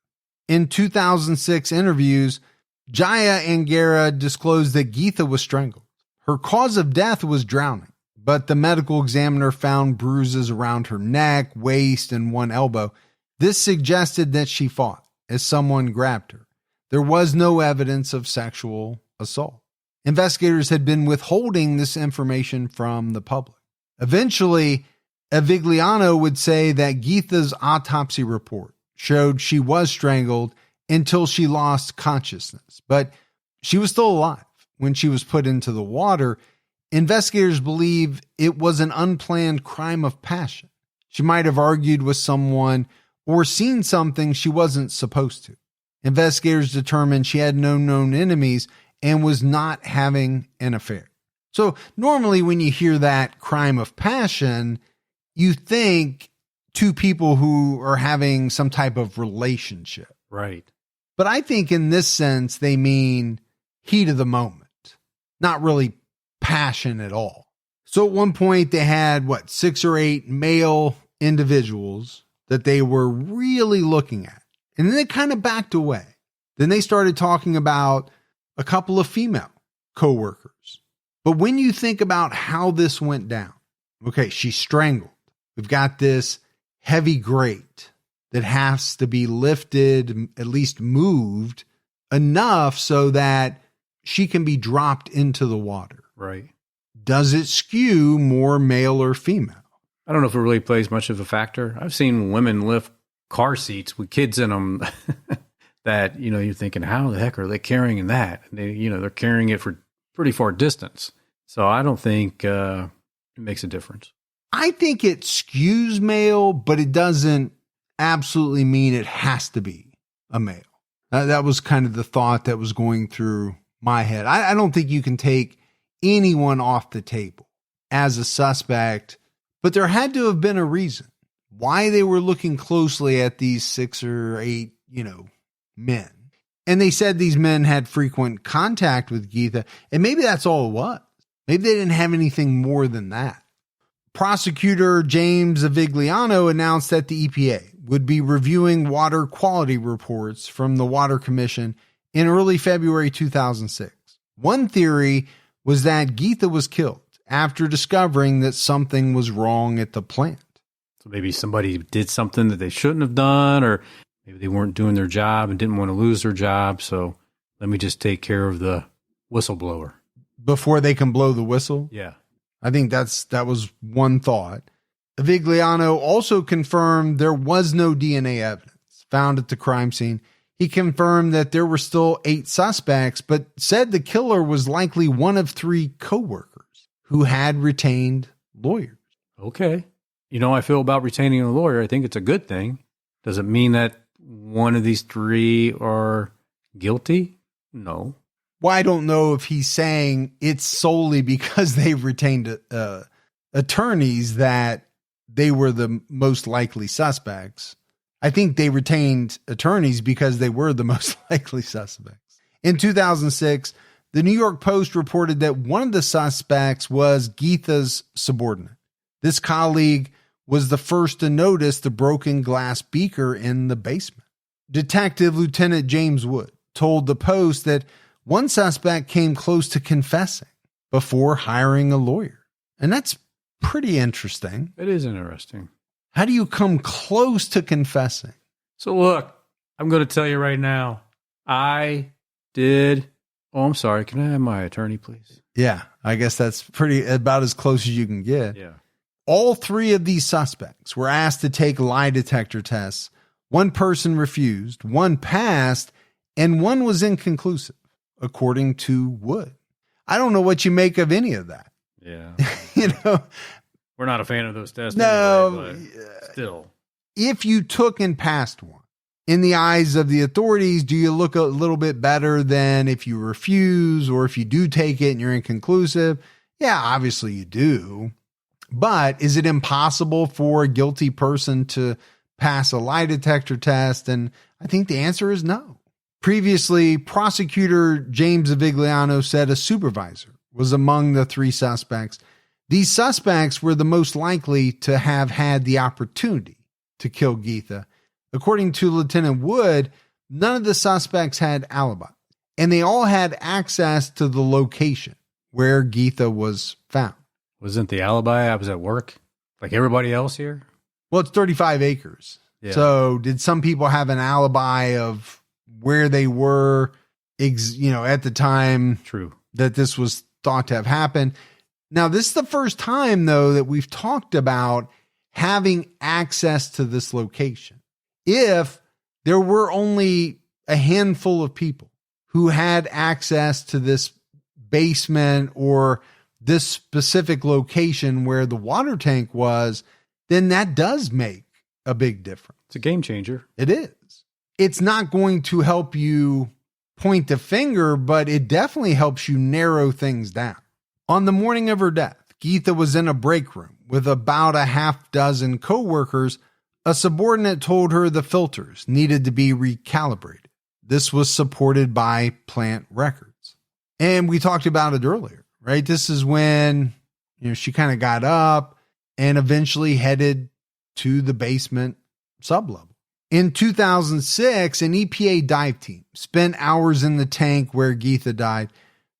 In 2006 interviews, Geetha Angara disclosed that Geetha was strangled. Her cause of death was drowning, but the medical examiner found bruises around her neck, waist, and one elbow. This suggested that she fought as someone grabbed her. There was no evidence of sexual assault. Investigators had been withholding this information from the public. Eventually, Avigliano would say that Geetha's autopsy report showed she was strangled until she lost consciousness, but she was still alive when she was put into the water. Investigators believe it was an unplanned crime of passion. She might have argued with someone or seen something she wasn't supposed to. Investigators determined she had no known enemies and was not having an affair. So normally when you hear that crime of passion, you think 2 people who are having some type of relationship. Right. But I think in this sense, they mean heat of the moment, not really passion at all. So at one point they had 6 or 8 male individuals that they were really looking at. And then they kind of backed away. Then they started talking about a couple of female coworkers. But when you think about how this went down, okay, she's strangled. We've got this heavy grate that has to be lifted, at least moved enough so that she can be dropped into the water. Right. Does it skew more male or female? I don't know if it really plays much of a factor. I've seen women lift car seats with kids in them that, you're thinking, how the heck are they carrying that? And they're carrying it for pretty far distance. So I don't think it makes a difference. I think it skews male, but it doesn't absolutely mean it has to be a male. That was kind of the thought that was going through my head. I don't think you can take anyone off the table as a suspect, but there had to have been a reason why they were looking closely at these 6 or 8, men. And they said these men had frequent contact with Geetha, and maybe that's all it was. Maybe they didn't have anything more than that. Prosecutor James Avigliano announced that the EPA would be reviewing water quality reports from the Water Commission in early February 2006. One theory was that Geetha was killed after discovering that something was wrong at the plant. So maybe somebody did something that they shouldn't have done, or maybe they weren't doing their job and didn't want to lose their job. So let me just take care of the whistleblower. Before they can blow the whistle? Yeah. I think that was one thought. Avigliano also confirmed there was no DNA evidence found at the crime scene. He confirmed that there were still 8 suspects, but said the killer was likely one of 3 coworkers who had retained lawyers. Okay. I feel about retaining a lawyer. I think it's a good thing. Does it mean that one of these 3 are guilty? No. Well, I don't know if he's saying it's solely because they've retained attorneys that they were the most likely suspects. I think they retained attorneys because they were the most likely suspects. In 2006, the New York Post reported that one of the suspects was Geetha's subordinate. This colleague was the first to notice the broken glass beaker in the basement. Detective Lieutenant James Wood told the Post that one suspect came close to confessing before hiring a lawyer. And that's pretty interesting. It is interesting. How do you come close to confessing? So look, I'm going to tell you right now, I did. Oh, I'm sorry. Can I have my attorney, please? Yeah, I guess that's about as close as you can get. Yeah. All 3 of these suspects were asked to take lie detector tests. One person refused, one passed, and one was inconclusive, according to Wood. I don't know what you make of any of that. Yeah. We're not a fan of those tests. No, anyway, but still. If you took and passed one, in the eyes of the authorities, do you look a little bit better than if you refuse, or if you do take it and you're inconclusive? Yeah, obviously you do. But is it impossible for a guilty person to pass a lie detector test? And I think the answer is no. Previously, prosecutor James Avigliano said a supervisor was among the 3 suspects. These suspects were the most likely to have had the opportunity to kill Geetha. According to Lieutenant Wood, none of the suspects had alibis, and they all had access to the location where Geetha was found. Wasn't the alibi I was at work like everybody else here? Well, it's 35 acres. Yeah. So did some people have an alibi of where they were, at the time True. that this was thought to have happened? Now, this is the first time, though, that we've talked about having access to this location. If there were only a handful of people who had access to this basement or this specific location where the water tank was, then that does make a big difference. It's a game changer. It is. It's not going to help you point the finger, but it definitely helps you narrow things down. On the morning of her death, Geetha was in a break room with about a half dozen coworkers. A subordinate told her the filters needed to be recalibrated. This was supported by plant records. And we talked about it earlier, right? This is when, she kind of got up and eventually headed to the basement sublevel. In 2006, an EPA dive team spent hours in the tank where Geetha died.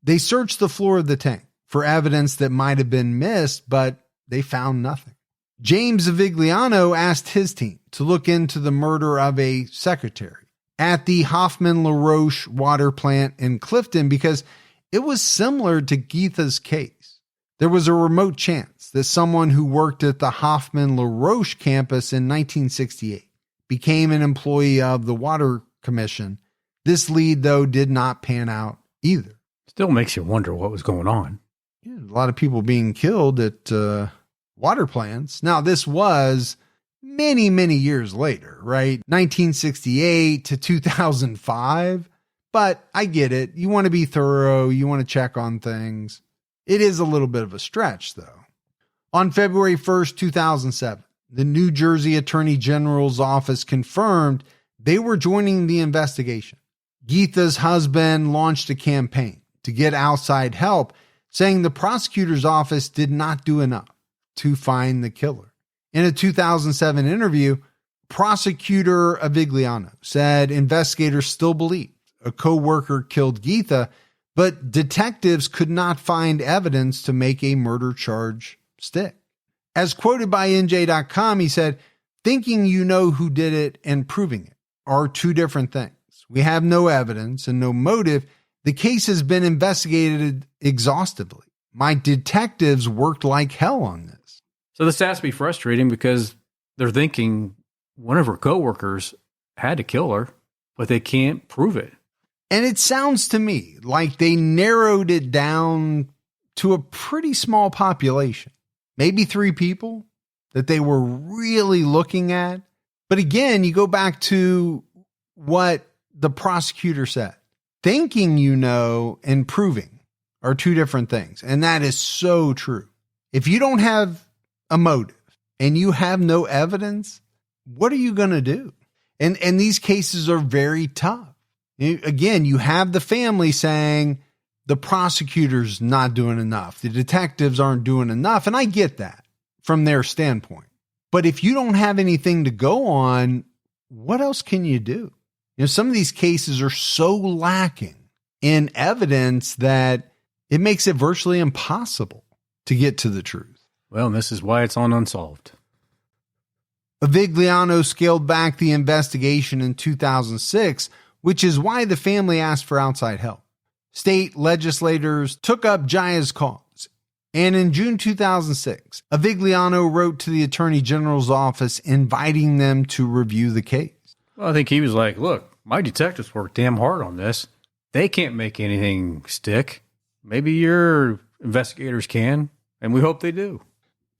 They searched the floor of the tank for evidence that might have been missed, but they found nothing. James Avigliano asked his team to look into the murder of a secretary at the Hoffman LaRoche water plant in Clifton because it was similar to Geetha's case. There was a remote chance that someone who worked at the Hoffman LaRoche campus in 1968 became an employee of the Water Commission. This lead, though, did not pan out either. Still makes you wonder what was going on. Yeah, a lot of people being killed at water plants. Now, this was many, many years later, right? 1968 to 2005. But I get it. You want to be thorough. You want to check on things. It is a little bit of a stretch, though. On February 1st, 2007, the New Jersey Attorney General's office confirmed they were joining the investigation. Geetha's husband launched a campaign to get outside help, saying the prosecutor's office did not do enough to find the killer. In a 2007 interview, prosecutor Avigliano said investigators still believe a coworker killed Geetha, but detectives could not find evidence to make a murder charge stick. As quoted by NJ.com, he said, "Thinking you know who did it and proving it are two different things. We have no evidence and no motive. The case has been investigated exhaustively. My detectives worked like hell on this." So this has to be frustrating because they're thinking one of her coworkers had to kill her, but they can't prove it. And it sounds to me like they narrowed it down to a pretty small population, maybe 3 people that they were really looking at. But again, you go back to what the prosecutor said. Thinking you know and proving are two different things. And that is so true. If you don't have a motive and you have no evidence, what are you going to do? And these cases are very tough. Again, you have the family saying the prosecutor's not doing enough. The detectives aren't doing enough. And I get that from their standpoint. But if you don't have anything to go on, what else can you do? Some of these cases are so lacking in evidence that it makes it virtually impossible to get to the truth. Well, and this is why it's on unsolved. Avigliano scaled back the investigation in 2006, which is why the family asked for outside help. State legislators took up Jaya's cause, and in June 2006, Avigliano wrote to the Attorney General's office inviting them to review the case. Well, I think he was like, look, my detectives worked damn hard on this. They can't make anything stick. Maybe your investigators can, and we hope they do.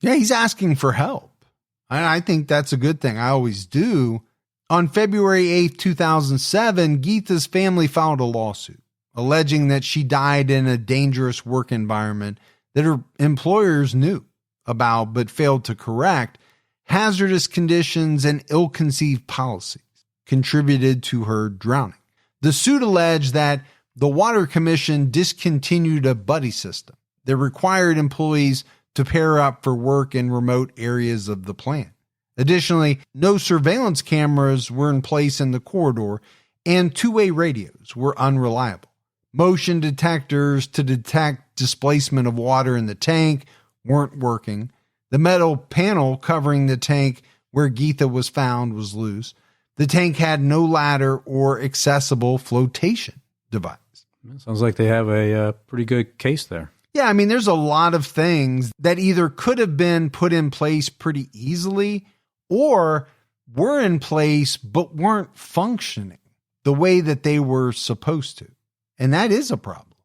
Yeah, he's asking for help. I think that's a good thing. I always do. On February 8th, 2007, Geetha's family filed a lawsuit alleging that she died in a dangerous work environment that her employers knew about but failed to correct. Hazardous conditions and ill-conceived policies contributed to her drowning. The suit alleged that the Water Commission discontinued a buddy system that required employees to pair up for work in remote areas of the plant. Additionally, no surveillance cameras were in place in the corridor, and two-way radios were unreliable. Motion detectors to detect displacement of water in the tank weren't working. The metal panel covering the tank where Geetha was found was loose. The tank had no ladder or accessible flotation device. Sounds like they have a pretty good case there. Yeah, I mean, there's a lot of things that either could have been put in place pretty easily or were in place but weren't functioning the way that they were supposed to. And that is a problem.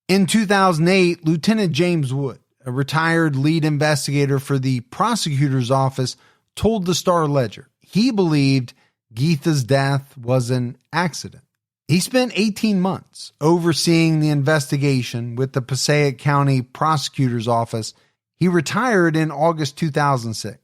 In 2008, Lieutenant James Wood, a retired lead investigator for the prosecutor's office, told the Star-Ledger he believed Geetha's death was an accident. He spent 18 months overseeing the investigation with the Passaic County Prosecutor's Office. He retired in August 2006.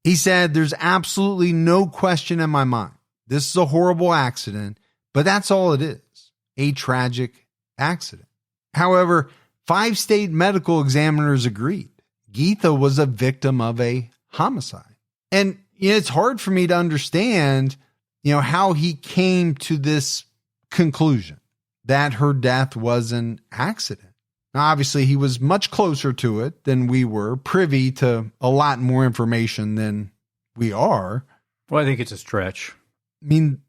He said, "There's absolutely no question in my mind. This is a horrible accident, but that's all it is, a tragic accident." However, 5 state medical examiners agreed Geetha was a victim of a homicide. And it's hard for me to understand, how he came to this conclusion that her death was an accident. Now, obviously, he was much closer to it than we were, privy to a lot more information than we are. Well, I think it's a stretch. I mean,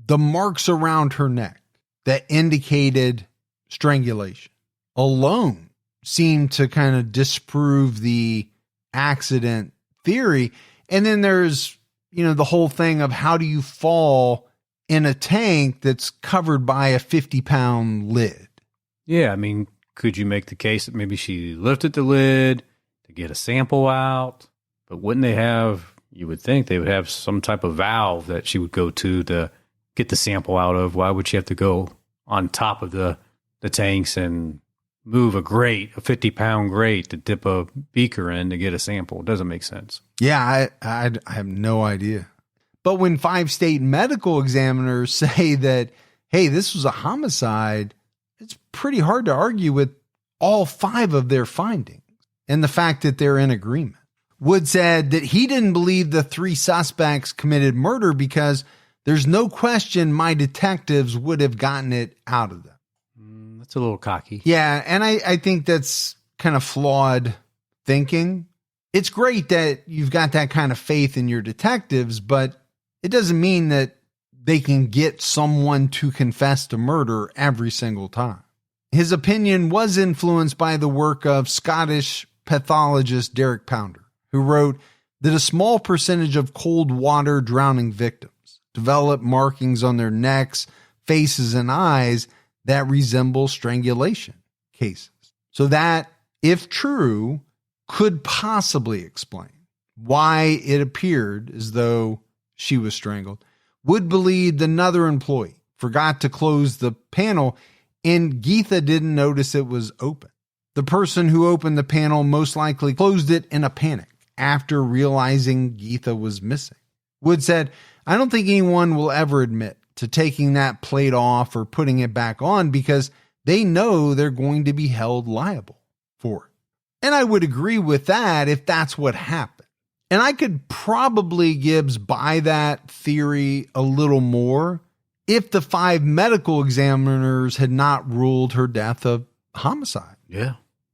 the marks around her neck that indicated strangulation alone seemed to kind of disprove the accident theory. And then there's, the whole thing of how do you fall in a tank that's covered by a 50-pound lid? Yeah, I mean, could you make the case that maybe she lifted the lid to get a sample out? But wouldn't they have, You would think they would have some type of valve that she would go to get the sample out of. Why would she have to go on top of the tanks and move a 50-pound grate to dip a beaker in to get a sample? It doesn't make sense. Yeah, I have no idea. But when 5 state medical examiners say that, hey, this was a homicide, it's pretty hard to argue with all 5 of their findings and the fact that they're in agreement. Wood said that he didn't believe the 3 suspects committed murder because there's no question my detectives would have gotten it out of them. That's a little cocky. Yeah, and I think that's kind of flawed thinking. It's great that you've got that kind of faith in your detectives, but it doesn't mean that they can get someone to confess to murder every single time. His opinion was influenced by the work of Scottish pathologist Derek Pounder, who wrote that a small percentage of cold water drowning victims develop markings on their necks, faces, and eyes that resemble strangulation cases. So that, if true, could possibly explain why it appeared as though she was strangled. Wood believed another employee forgot to close the panel and Geetha didn't notice it was open. The person who opened the panel most likely closed it in a panic after realizing Geetha was missing. Wood said, I don't think anyone will ever admit to taking that plate off or putting it back on because they know they're going to be held liable for it. And I would agree with that if that's what happened. And I could probably, Gibbs, buy that theory a little more if the 5 medical examiners had not ruled her death a homicide. Yeah.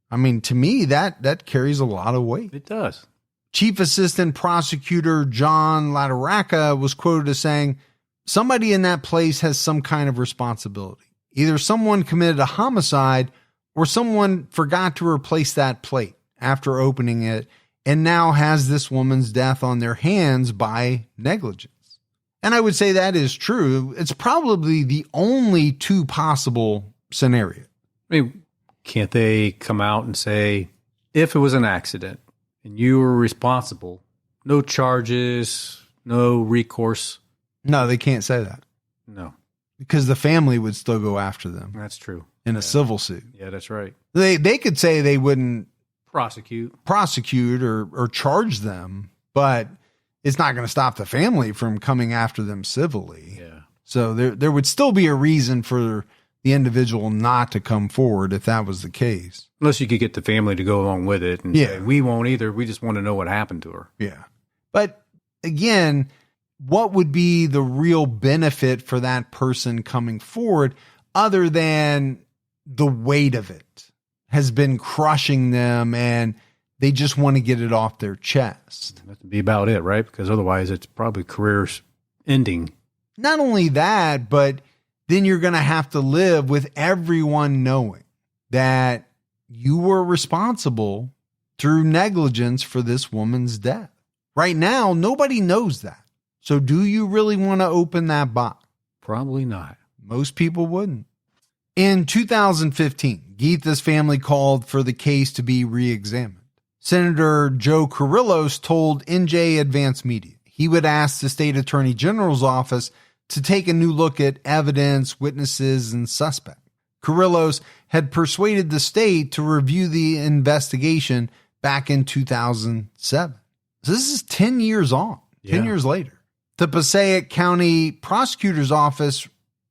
I mean, to me, that carries a lot of weight. It does. Chief Assistant Prosecutor John Lataraka was quoted as saying, somebody in that place has some kind of responsibility. Either someone committed a homicide or someone forgot to replace that plate after opening it and now has this woman's death on their hands by negligence. And I would say that is true. It's probably the only 2 possible scenarios. I mean, can't they come out and say, if it was an accident and you were responsible, no charges, no recourse? No, they can't say that. No. Because the family would still go after them. That's true. In a civil suit. Yeah, that's right. They could say they wouldn't prosecute or charge them, but it's not going to stop the family from coming after them civilly. Yeah. So there would still be a reason for the individual not to come forward if that was the case. Unless you could get the family to go along with it and say, we won't either. We just want to know what happened to her. Yeah. But again, what would be the real benefit for that person coming forward other than the weight of it has been crushing them and they just want to get it off their chest? That would be about it, right? Because otherwise it's probably careers ending. Not only that, but then you're going to have to live with everyone knowing that you were responsible through negligence for this woman's death. Right now, nobody knows that. So do you really want to open that box? Probably not. Most people wouldn't. In 2015, Geetha's family called for the case to be re-examined. Senator Joe Carrillos told NJ Advance Media he would ask the state attorney general's office to take a new look at evidence, witnesses, and suspects. Carrillos had persuaded the state to review the investigation back in 2007. So this is 10 years on, 10 years later. The Passaic County Prosecutor's Office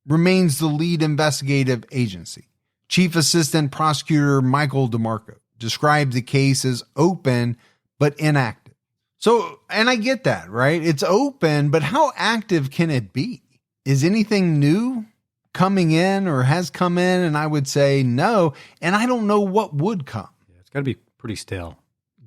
remains the lead investigative agency. Chief Assistant Prosecutor Michael DeMarco described the case as open but inactive. So, and I get that, right? It's open, but how active can it be? Is anything new coming in or has come in? And I would say no. And I don't know what would come. Yeah, it's got to be pretty stale.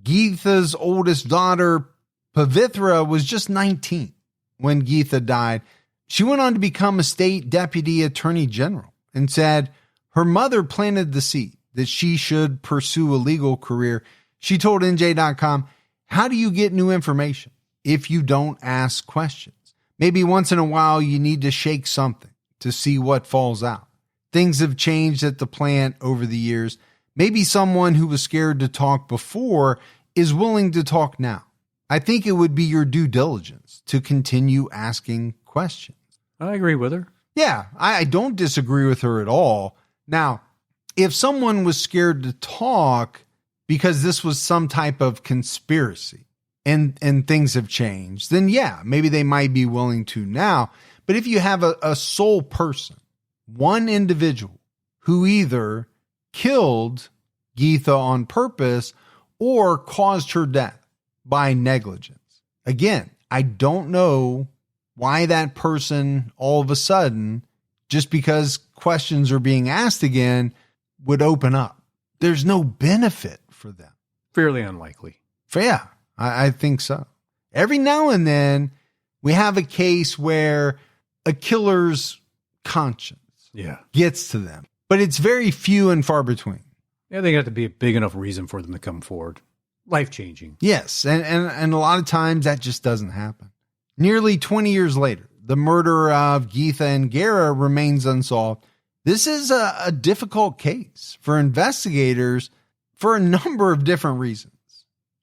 Geetha's oldest daughter, Pavithra, was just 19 when Geetha died. She went on to become a state deputy attorney general and said her mother planted the seed that she should pursue a legal career. She told NJ.com, how do you get new information if you don't ask questions? Maybe once in a while you need to shake something to see what falls out. Things have changed at the plant over the years. Maybe someone who was scared to talk before is willing to talk now. I think it would be your due diligence to continue asking questions. I agree with her. Yeah, I don't disagree with her at all. Now, if someone was scared to talk because this was some type of conspiracy and things have changed, then yeah, maybe they might be willing to now. But if you have a sole person, one individual who either killed Geetha on purpose or caused her death by negligence, again, I don't know why that person all of a sudden, just because questions are being asked again, would open up. There's no benefit for them. Fairly unlikely. Yeah, I think so. Every now and then we have a case where a killer's conscience gets to them, but it's very few and far between. Yeah, they got to be a big enough reason for them to come forward. Life-changing. Yes, and a lot of times that just doesn't happen. Nearly 20 years later, the murder of Geetha Angara remains unsolved. This is a difficult case for investigators for a number of different reasons,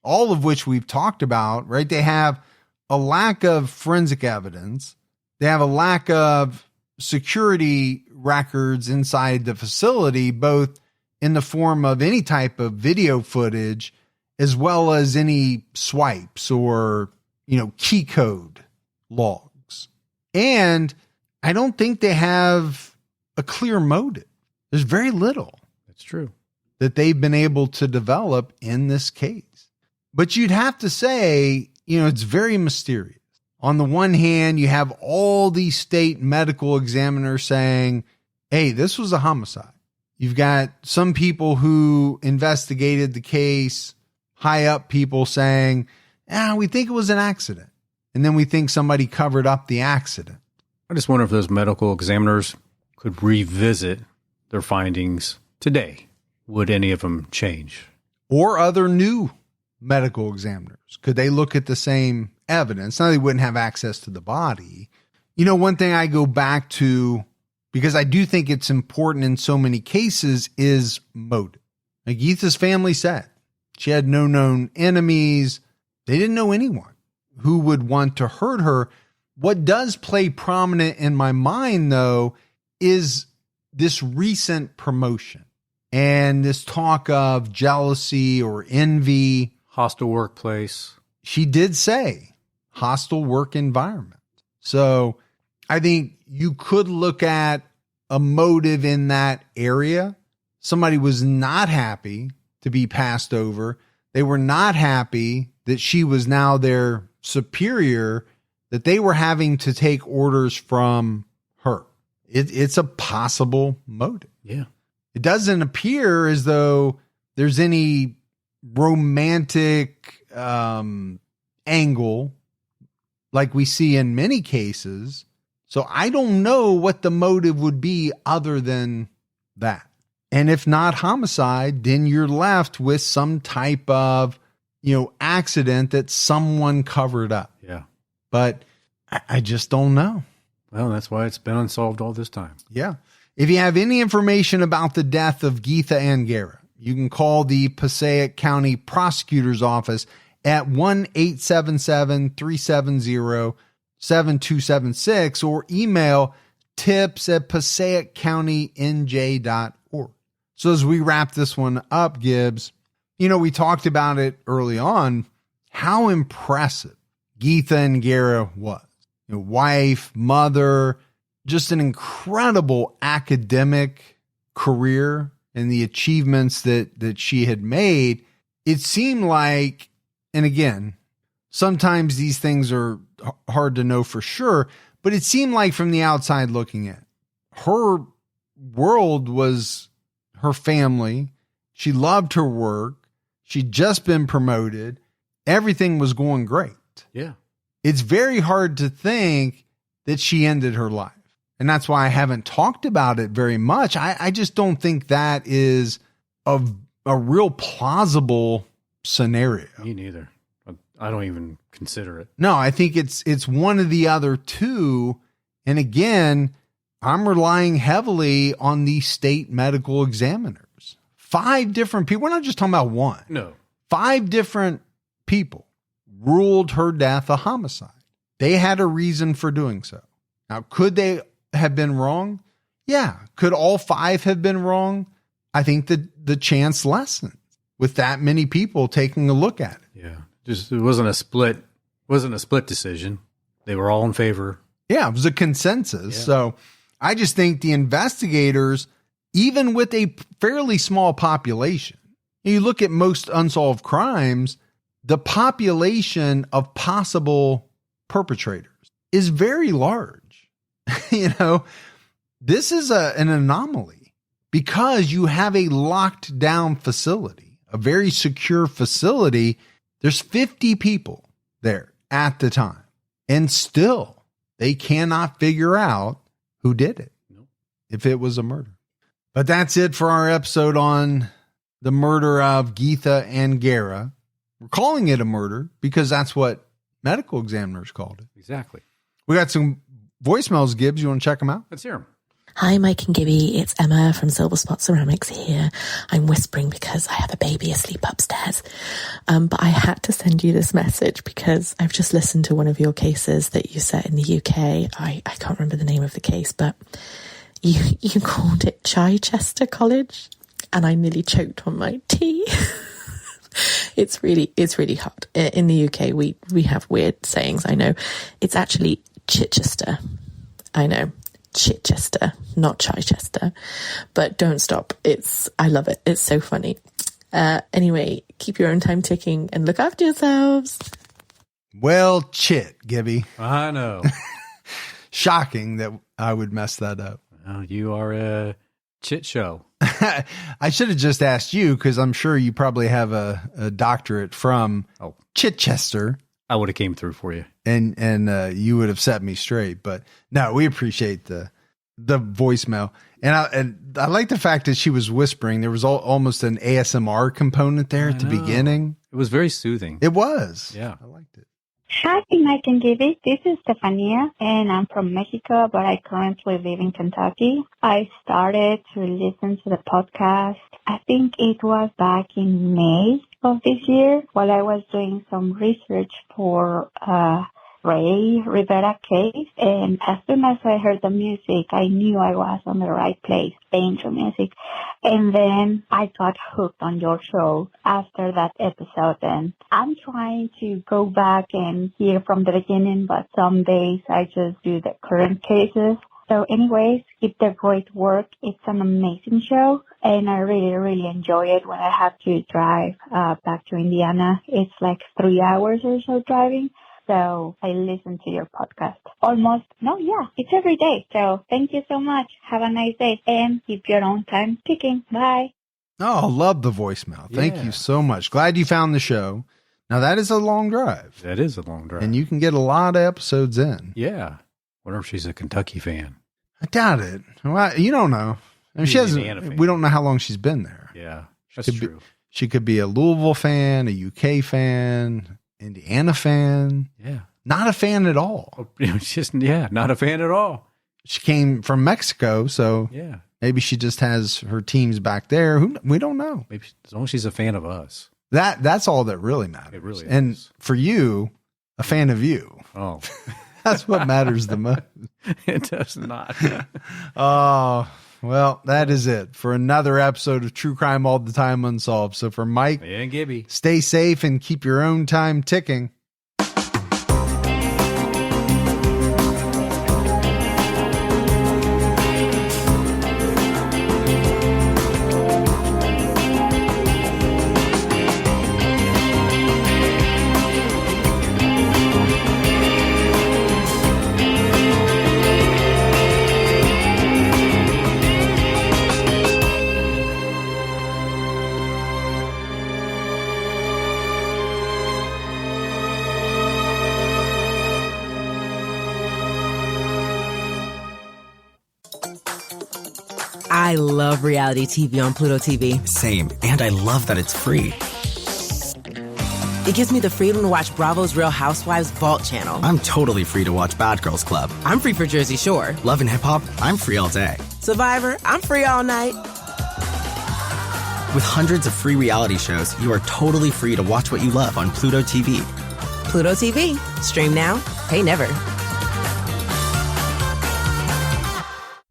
all of which we've talked about, right? They have a lack of forensic evidence. They have a lack of security records inside the facility, both in the form of any type of video footage, as well as any swipes or, key code logs. And I don't think they have a clear motive. There's very little. That's true. That they've been able to develop in this case. But you'd have to say, it's very mysterious. On the one hand, you have all these state medical examiners saying, hey, this was a homicide. You've got some people who investigated the case, high up people saying, we think it was an accident. And then we think somebody covered up the accident. I just wonder if those medical examiners could revisit their findings today. Would any of them change? Or other new medical examiners. Could they look at the same evidence? Now, they wouldn't have access to the body. One thing I go back to, because I do think it's important in so many cases, is motive. Like Geetha's family said, she had no known enemies. They didn't know anyone who would want to hurt her. What does play prominent in my mind, though, is this recent promotion and this talk of jealousy or envy. Hostile workplace. She did say hostile work environment. So I think you could look at a motive in that area. Somebody was not happy to be passed over. They were not happy that she was now their superior, that they were having to take orders from her. It's a possible motive. Yeah. It doesn't appear as though there's any romantic angle like we see in many cases. So I don't know what the motive would be other than that. And if not homicide, then you're left with some type of, accident that someone covered up. Yeah. But I just don't know. Well, that's why it's been unsolved all this time. Yeah. If you have any information about the death of Geetha Angara, you can call the Passaic County Prosecutor's Office at 1-877-370-7276 or email tips@Passaic.CountyNJ.org. So as we wrap this one up, Gibbs, we talked about it early on, how impressive Geetha Angara was. Wife, mother, just an incredible academic career and the achievements that she had made. It seemed like, and again, sometimes these things are hard to know for sure, but it seemed like from the outside looking in, her world was her family. She loved her work. She'd just been promoted. Everything was going great. Yeah. It's very hard to think that she ended her life. And that's why I haven't talked about it very much. I just don't think that is a real plausible scenario. Me neither. I don't even consider it. No, I think it's one of the other two. And again, I'm relying heavily on the state medical examiners. 5 different people. We're not just talking about one. No. 5 different people ruled her death a homicide. They had a reason for doing so. Now, could they have been wrong? Yeah. Could all 5 have been wrong? I think that the chance lessened with that many people taking a look at it. Yeah. Just, it wasn't a split decision. They were all in favor. Yeah, it was a consensus. Yeah. So I just think the investigators, even with a fairly small population, you look at most unsolved crimes, the population of possible perpetrators is very large. This is an anomaly because you have a locked down facility, a very secure facility. There's 50 people there at the time, and still they cannot figure out who did it, if it was a murder. But that's it for our episode on the murder of Geetha Angara. We're calling it a murder because that's what medical examiners called it. Exactly. We got some voicemails, Gibbs. You want to check them out? Let's hear them. Hi, Mike and Gibby. It's Emma from Silver Spot Ceramics here. I'm whispering because I have a baby asleep upstairs. But I had to send you this message because I've just listened to one of your cases that you set in the UK. I can't remember the name of the case, but you called it Chichester College, and I nearly choked on my tea. It's really hard. In the UK, we have weird sayings. I know. It's actually Chichester. I know. Chichester, not Chichester, but don't stop. I love it. It's so funny. Anyway, keep your own time ticking and look after yourselves. Well, chit, Gibby. I know. Shocking that I would mess that up. Well, you are a chit show. I should have just asked you because I'm sure you probably have a doctorate from Chichester. I would have came through for you. And you would have set me straight. But no, we appreciate the voicemail. And I like the fact that she was whispering. There was almost an ASMR component there at the beginning. It was very soothing. It was. Yeah. I liked it. Hi, Mike and Gibby. This is Stefania, and I'm from Mexico, but I currently live in Kentucky. I started to listen to the podcast, I think it was back in May of this year, while I was doing some research for Ray Rivera case. And as soon as I heard the music, I knew I was on the right place, the intro music. And then I got hooked on your show after that episode. And I'm trying to go back and hear from the beginning, but some days I just do the current cases. So anyways, keep the great work. It's an amazing show, and I really, really enjoy it when I have to drive back to Indiana. It's like 3 hours or so driving. So I listen to your podcast it's every day. So thank you so much. Have a nice day and keep your own time ticking. Bye. Oh, love the voicemail. Thank you so much. Glad you found the show. Now that is a long drive. That is a long drive. And you can get a lot of episodes in. Yeah. Wonder if she's a Kentucky fan. I doubt it. Well, you don't know. I mean, she hasn't. We don't know how long she's been there. Yeah, that's true. She could be a Louisville fan, a UK fan, Indiana fan. Yeah. Not a fan at all. Just not a fan at all. She came from Mexico, so maybe she just has her teams back there. We don't know. Maybe as long as she's a fan of us. That's all that really matters. It really and is. For you, a fan of you. Oh. That's what matters the most. It does not. Oh, well, that is it for another episode of True Crime All the Time Unsolved. So for Mike and Gibby, stay safe and keep your own time ticking. I love reality TV on Pluto TV. Same, and I love that it's free. It gives me the freedom to watch Bravo's Real Housewives Vault channel. I'm totally free to watch Bad Girls Club. I'm free for Jersey Shore. Love and Hip Hop, I'm free all day. Survivor, I'm free all night. With hundreds of free reality shows, you are totally free to watch what you love on Pluto TV. Pluto TV. Stream now, pay never.